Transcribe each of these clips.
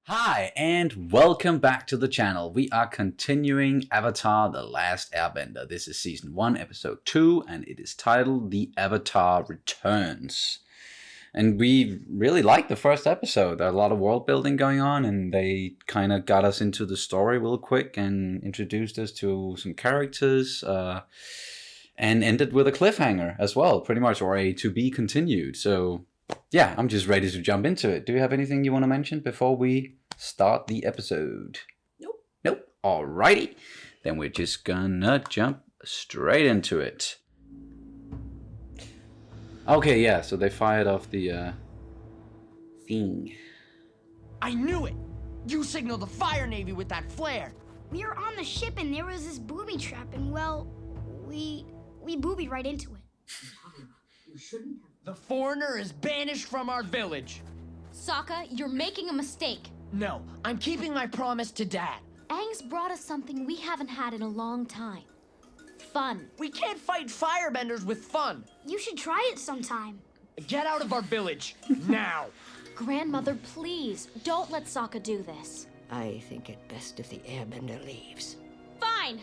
Hi and welcome back to the channel. We are continuing Avatar: The Last Airbender. This is season 1, episode 2, and it is titled The Avatar Returns. And we really liked the first episode. There's a lot of world building going on, and they kind of got us into the story real quick and introduced us to some characters, and ended with a cliffhanger as well, pretty much, or a to be continued. So yeah, I'm just ready to jump into it. Do you have anything you want to mention before we start the episode? Nope. Alrighty. Then we're just gonna jump straight into it. Okay, yeah, so they fired off the thing. I knew it! You signaled the fire navy with that flare! We were on the ship and there was this booby trap and, well, we boobied right into it. You shouldn't have. The foreigner is banished from our village! Sokka, you're making a mistake. No, I'm keeping my promise to Dad. Aang's brought us something we haven't had in a long time. Fun. We can't fight firebenders with fun! You should try it sometime. Get out of our village, now! Grandmother, please, don't let Sokka do this. I think it best if the Airbender leaves. Fine!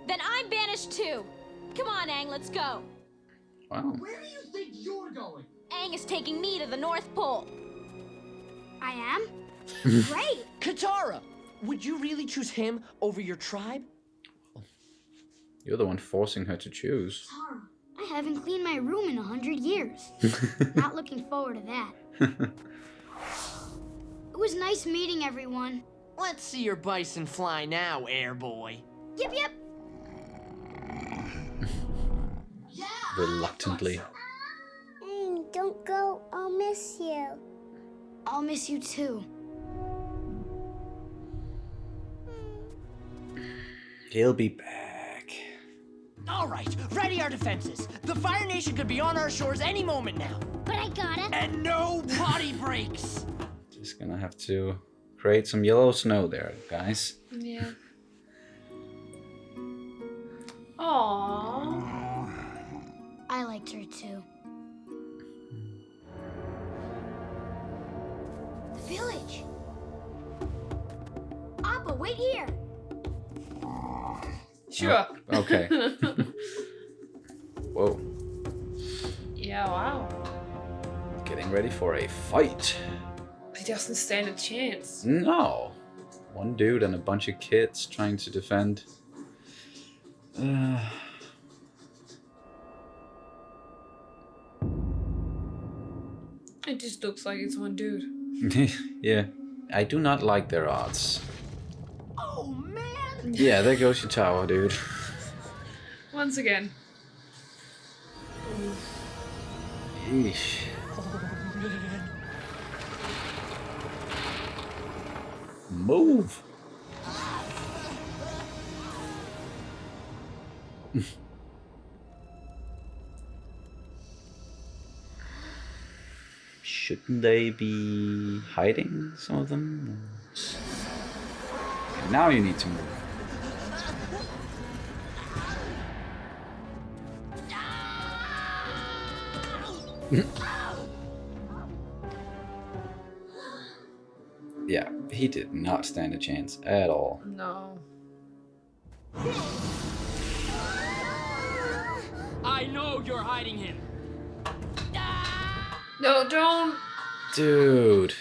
Then I'm banished too. Come on, Aang, let's go. Wow. Where do you think you're going? Aang is taking me to the North Pole. I am? Great! Katara! Would you really choose him over your tribe? You're the one forcing her to choose. Tara, I haven't cleaned my room in 100 years. Not looking forward to that. It was nice meeting everyone. Let's see your bison fly now, airboy. Yep. Reluctantly. Don't go. I'll miss you. I'll miss you too. He'll be back. Alright, ready our defenses. The Fire Nation could be on our shores any moment now. But I got it. And no potty breaks! Just gonna have to create some yellow snow there, guys. Yeah. Aww. I liked her too. The village! Appa, wait here! Sure. Okay. Whoa. Yeah, wow. Getting ready for a fight. He doesn't stand a chance. No. One dude and a bunch of kids trying to defend. It just looks like it's one dude. Yeah. I do not like their odds. Oh man! Yeah, there goes your tower, dude. Once again. Yeesh. Move! Shouldn't they be hiding, some of them? Okay, now you need to move. Yeah, he did not stand a chance at all. No. I know you're hiding him! No, don't. Dude.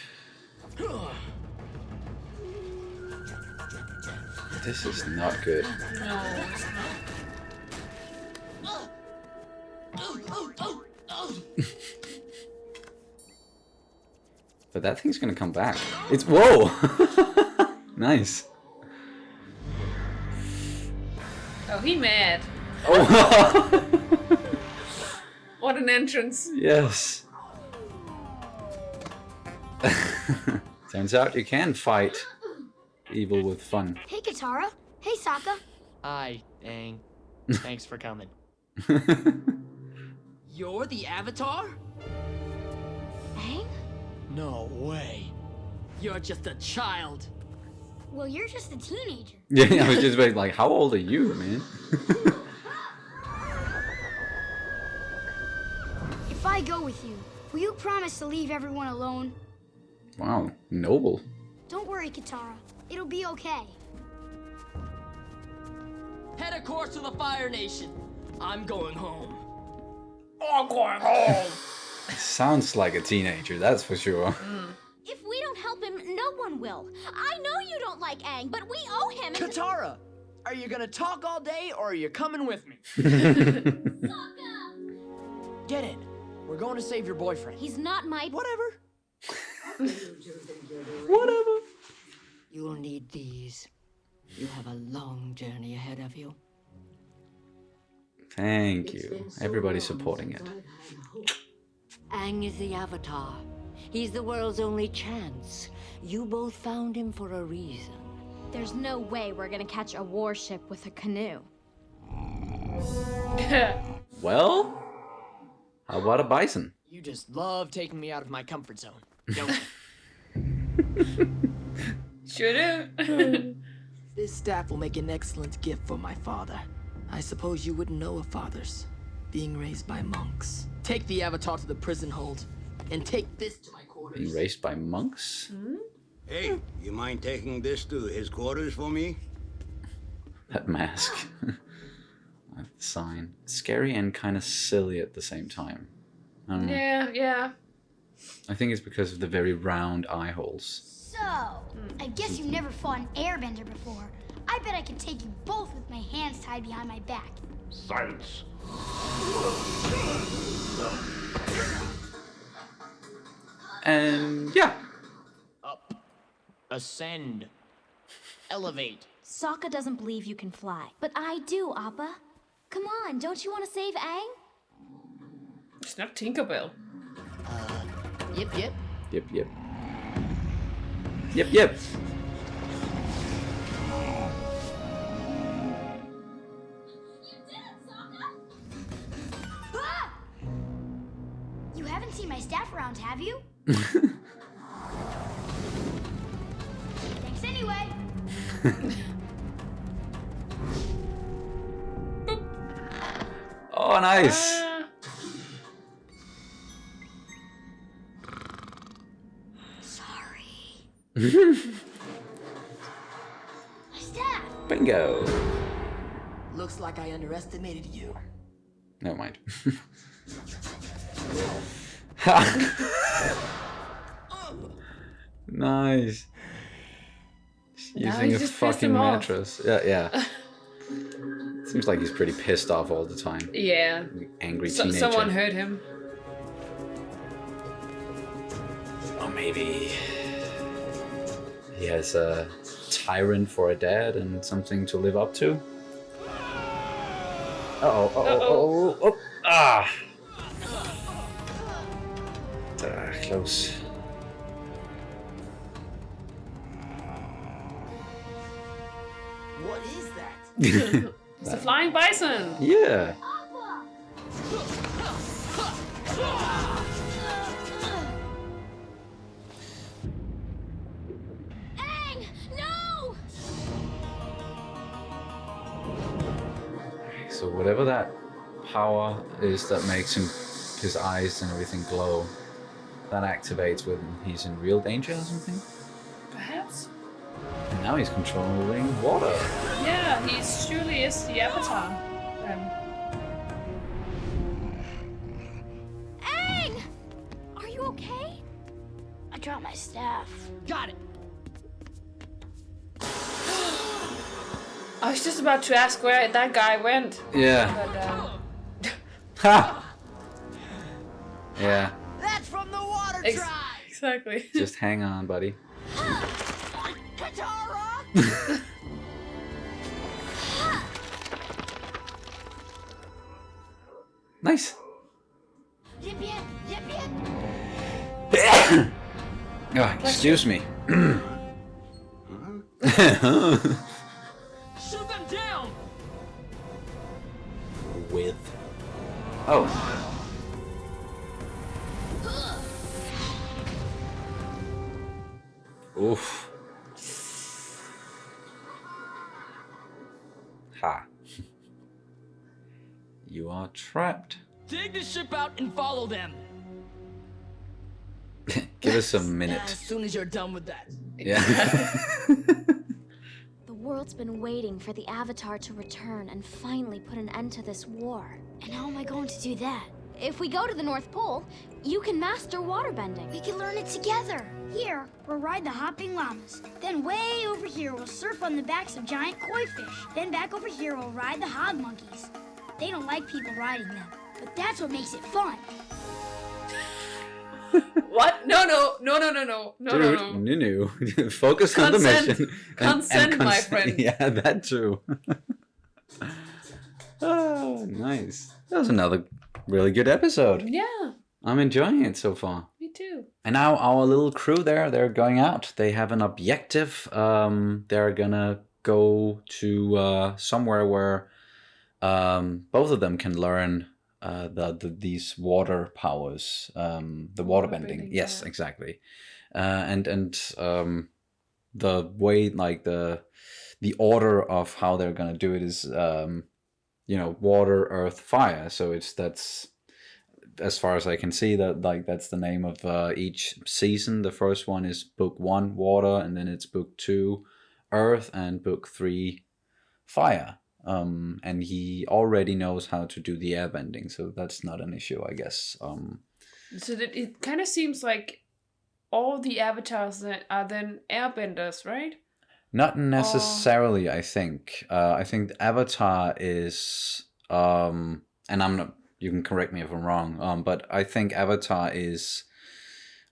This is not good. No, it's not. But that thing's gonna come back. It's whoa! Nice. Oh, he mad. Oh What an entrance. yes. Turns out you can fight evil with fun. Hey, Katara. Hey, Sokka. Hi, Aang. Thanks for coming. You're the Avatar? Aang? No way. You're just a child. Well, you're just a teenager. Yeah, I was just like, how old are you, man? If I go with you, will you promise to leave everyone alone? Wow, noble. Don't worry, Katara. It'll be okay. Head a course to the Fire Nation. I'm going home. I'm going home. Sounds like a teenager, that's for sure. If we don't help him, no one will. I know you don't like Aang, but we owe him. And Katara, are you gonna talk all day or are you coming with me? Get in. We're going to save your boyfriend. he's not my. Whatever. Whatever. You'll need these. You have a long journey ahead of you. Thank you. Everybody's supporting it. Aang is the Avatar. He's the world's only chance. You both found him for a reason. There's no way we're gonna catch a warship with a canoe. Well, how about a bison? You just love taking me out of my comfort zone, don't you? Sure do. This staff will make an excellent gift for my father. I suppose you wouldn't know of fathers, being raised by monks. Take the Avatar to the prison hold, and take this to my Being quarters. raised by monks? Hey, you mind taking this to his quarters for me? That mask. That sign. Scary and kind of silly at the same time. I don't know. Yeah. I think it's because of the very round eye holes. So, I guess you've never fought an airbender before. I bet I could take you both with my hands tied behind my back. Silence. And yeah. Up. Ascend. Elevate. Sokka doesn't believe you can fly, but I do, Appa. Come on, don't you want to save Aang? It's not Tinkerbell. Yep. Yep, yep. Yep, yep. Ah! You haven't seen my staff around, have you? Thanks anyway. Oh, nice. Sorry. My staff. Bingo. Looks like I underestimated you. Never mind. Nice. Now Using he a just pissed fucking him off. mattress. Yeah. Seems like he's pretty pissed off all the time. Yeah. Angry teenager. Someone heard him. Or maybe he has a tyrant for a dad and something to live up to. Oh. Ah. Close. What is that? It's a flying bison. Yeah. Aang, no! So whatever that power is that makes his eyes and everything glow, that activates when he's in real danger or something. Perhaps. And now he's controlling water. Yeah, he surely is the Avatar. Aang! Are you okay? I dropped my staff. Got it. I was just about to ask where that guy went. Yeah. But, Ha! Yeah. That's from the water Ex- tribe. exactly. Just hang on, buddy. Katara! Nice. Yip yip, yip yip. Oh, excuse me. Shoot them down! With. Oh. Oof. Ha. You are trapped. Dig the ship out and follow them. Give us a As minute. soon as you're done with that. Yeah. The world's been waiting for the Avatar to return and finally put an end to this war. And how am I going to do that? If we go to the North Pole, you can master waterbending. We can learn it together. Here, we'll ride the hopping llamas. Then way over here, we'll surf on the backs of giant koi fish. Then back over here, we'll ride the hog monkeys. They don't like people riding them, but that's what makes it fun. What? No. Dude, no. Focus on the Consent. mission. Consent, my friend. Yeah, that too. Oh, nice. That was another really good episode. Yeah, I'm enjoying it so far. me too. And now our little crew there, they're going out. They have an objective. They're gonna go to somewhere where both of them can learn these water powers, the water bending. Yes, yeah. exactly. And the way, like the order of how they're gonna do it is water, earth, fire. So that's as far as I can see, that's the name of each season. The first one is book 1, water, and then it's book 2, earth, and book 3, fire. And he already knows how to do the airbending, so that's not an issue, I guess. So that it kind of seems like all the avatars that are then airbenders, right? Not necessarily, I think. I think the Avatar is, and I'm not. You can correct me if I'm wrong. But I think Avatar is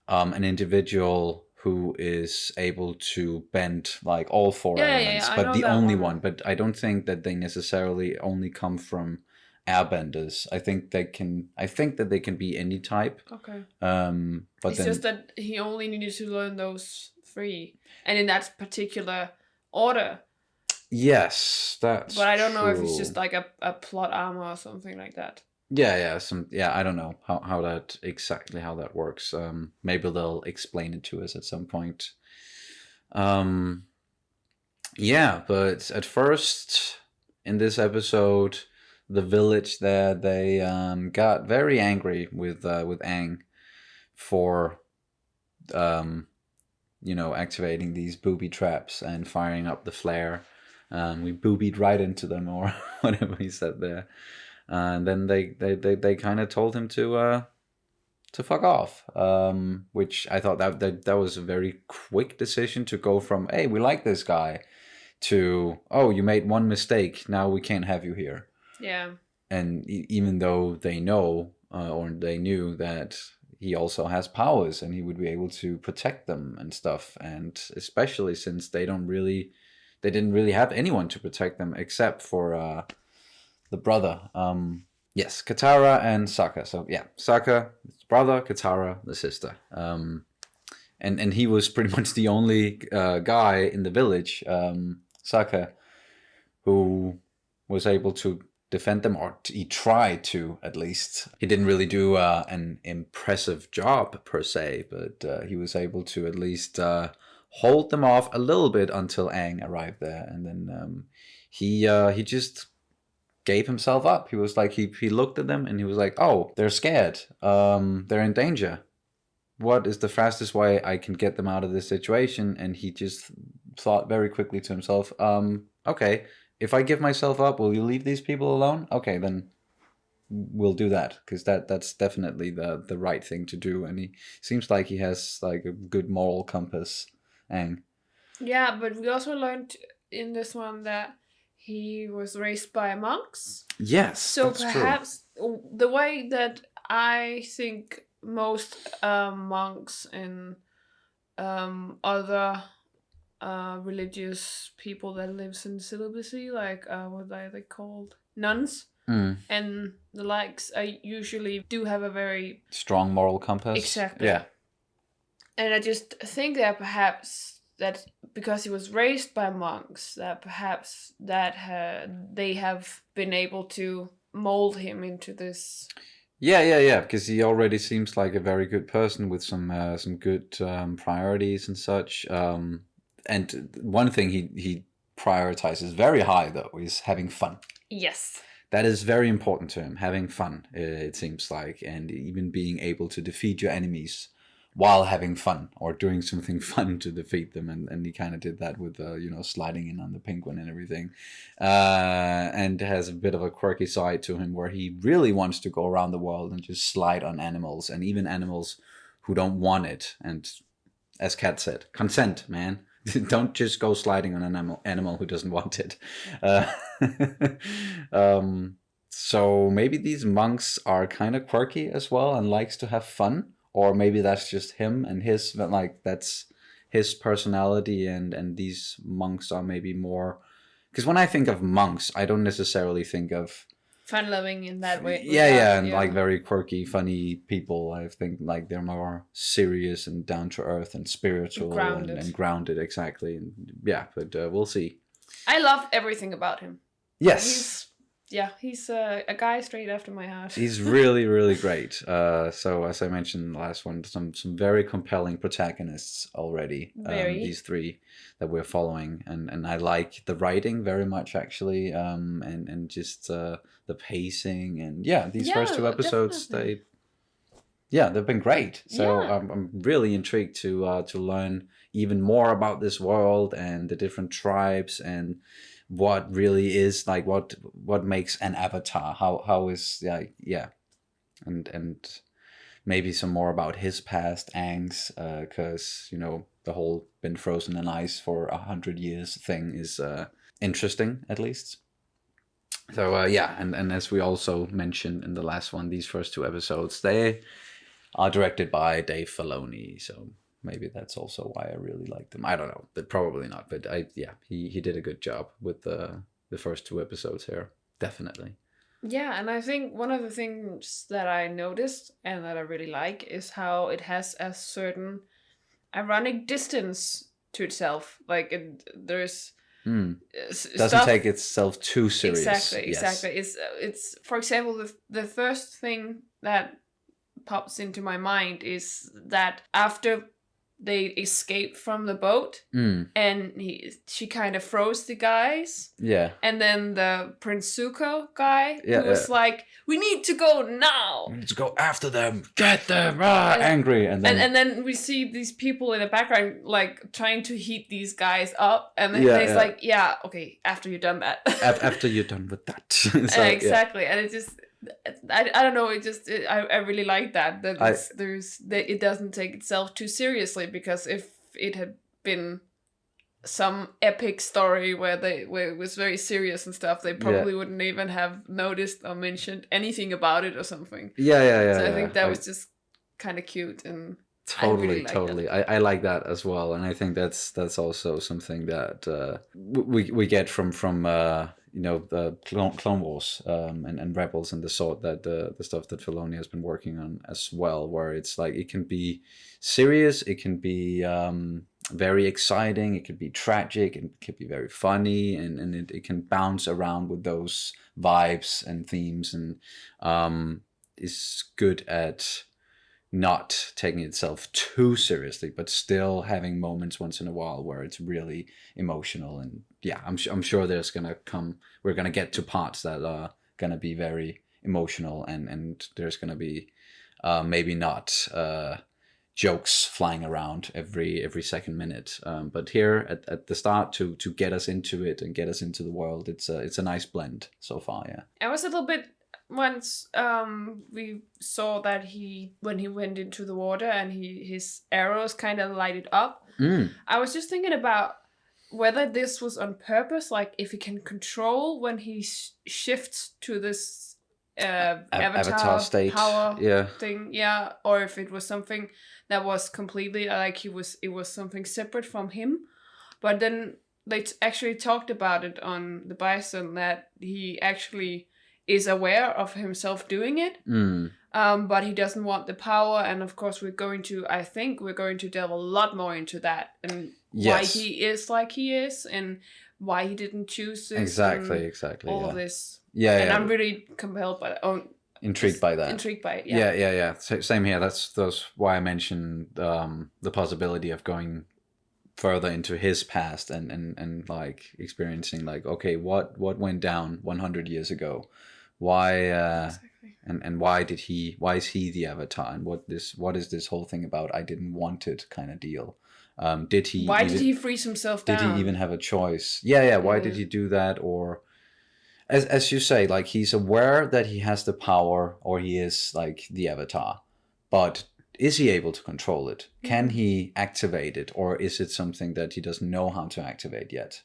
an individual who is able to bend like all 4 elements, I but know the that only one. one. But I don't think that they necessarily only come from airbenders. I think they can. I think that they can be any type. Okay. But It's then just that he only needed to learn those 3, and in that particular order. yes, that's. But I don't know if it's true. just like a plot armor or something like that. Yeah, I don't know how that exactly how that works. Maybe they'll explain it to us at some point. Yeah, but at first in this episode, the village there, they got very angry with Aang for activating these booby traps and firing up the flare. We boobied right into them, or whatever he said there. And then they kind of told him to fuck off, which I thought that was a very quick decision to go from, hey, we like this guy, to, oh, you made one mistake, now we can't have you here. Yeah. And even though they know, or they knew that he also has powers and he would be able to protect them and stuff, and especially since they didn't really have anyone to protect them except for the brother. Yes, Katara and Sokka. So yeah, Sokka, his brother, Katara, the sister. And he was pretty much the only guy in the village, Sokka, who was able to defend them, or he tried to, at least. He didn't really do an impressive job per se, but he was able to at least hold them off a little bit until Aang arrived there, and then he just gave himself up. He was like, he looked at them and he was like, oh, they're scared, they're in danger. What is the fastest way I can get them out of this situation? And he just thought very quickly to himself, okay, if I give myself up, will you leave these people alone? Okay, then we'll do that, because that's definitely the right thing to do. And he seems like he has like a good moral compass, Aang. Yeah, but we also learned in this one that he was raised by monks. Yes, So that's perhaps the way that I think most monks and other religious people that lives in celibacy, like what are they called? Nuns. true. And the likes, I usually do have a very Strong moral compass. Exactly. Yeah. And I just think that perhaps that because he was raised by monks, that perhaps that they have been able to mold him into this. Yeah. Because he already seems like a very good person with some good priorities and such. And one thing he prioritizes very high, though, is having fun. Yes. That is very important to him, having fun, it seems like, and even being able to defeat your enemies while having fun or doing something fun to defeat them, and he kind of did that with sliding in on the penguin and everything, and has a bit of a quirky side to him where he really wants to go around the world and just slide on animals, and even animals who don't want it. And as Kat said, consent, man. Don't just go sliding on an animal who doesn't want it. So maybe these monks are kind of quirky as well and likes to have fun, or maybe that's just him and his, like, that's his personality, and these monks are maybe more, because when I think of monks, I don't necessarily think of fun loving in that way. And like very quirky, funny people. I think like they're more serious and down to earth and spiritual and grounded, exactly. And but we'll see. I love everything about him. Yes. He's a guy straight after my heart. He's really, really great. So as I mentioned in the last one, some very compelling protagonists already. These three that we're following, and I like the writing very much actually, and just the pacing, and these first two episodes definitely. They've been great. So I'm really intrigued to learn even more about this world and the different tribes, and what really is like what makes an avatar, how is and maybe some more about his past, Aang's, because the whole been frozen in ice for 100 years thing is interesting, at least. So and as we also mentioned in the last one, these first two episodes, they are directed by Dave Filoni, so maybe that's also why I really like them. I don't know, but probably not. But he did a good job with the first two episodes here, definitely. Yeah, and I think one of the things that I noticed and that I really like is how it has a certain ironic distance to itself. Like there's doesn't take itself too serious. Exactly. It's for example the first thing that pops into my mind is that after they escaped from the boat, and she kind of froze the guys. Yeah. And then the Prince Zuko guy was like, "We need to go now. We need to go after them. Get them!" Angry, and then we see these people in the background like trying to heat these guys up, and then he's like, "Yeah, okay, after you're done that." After you're done with that. So, exactly, and it just. I don't know. I really like that it doesn't take itself too seriously, because if it had been some epic story where it was very serious and stuff, they probably wouldn't even have noticed or mentioned anything about it or something. So I think that was just kind of cute, and totally. I like that as well, and I think that's also something that we get from the Clone Wars and Rebels and the sort that the stuff that Filoni has been working on as well, where it's like it can be serious, it can be very exciting, it could be tragic, and it could be very funny, and it can bounce around with those vibes and themes, and is good at not taking itself too seriously, but still having moments once in a while where it's really emotional. And I'm sure we're gonna get to parts that are gonna be very emotional, and there's gonna be maybe not jokes flying around every second minute, but here at the start to get us into it and get us into the world, it's a nice blend so far. I was a little bit once we saw that when he went into the water and his arrows kind of lighted up. I was just thinking about whether this was on purpose, like if he can control when he shifts to this avatar state power thing, or if it was something that was completely like it was something separate from him. But then they actually talked about it on the Bison, that he actually is aware of himself doing it, but he doesn't want the power. And of course we're going to delve a lot more into that, and why he is like he is, and why he didn't choose this. Exactly. All of this. And I'm really compelled by that. Intrigued by it, yeah. Same here. That's why I mentioned the possibility of going further into his past and like experiencing like, okay, what went down 100 years ago Why Exactly. and why is he the Avatar, and what is this whole thing about I didn't want it kind of deal? Did he Why even, did he freeze himself did down? he even have a choice? Yeah, why did he do that? Or as you say, like, he's aware that he has the power, or he is like the Avatar, but is he able to control it? Can he activate it, or is it something that he doesn't know how to activate yet?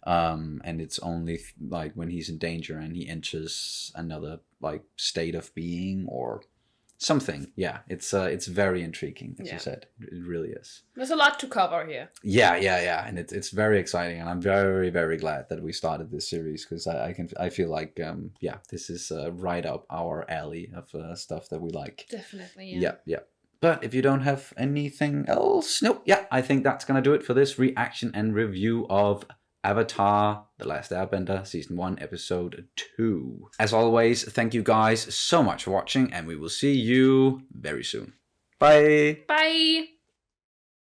And it's only like when he's in danger and he enters another like state of being or something. Yeah, it's very intriguing, as you said. It really is. There's a lot to cover here. Yeah, and it's very exciting, and I'm very, very glad that we started this series, because I feel like this is right up our alley of stuff that we like. Definitely, yeah. Yeah. But if you don't have anything else, nope. Yeah, I think that's gonna do it for this reaction and review of Avatar: The Last Airbender, Season 1, Episode 2. As always, thank you guys so much for watching, and we will see you very soon. Bye! Bye!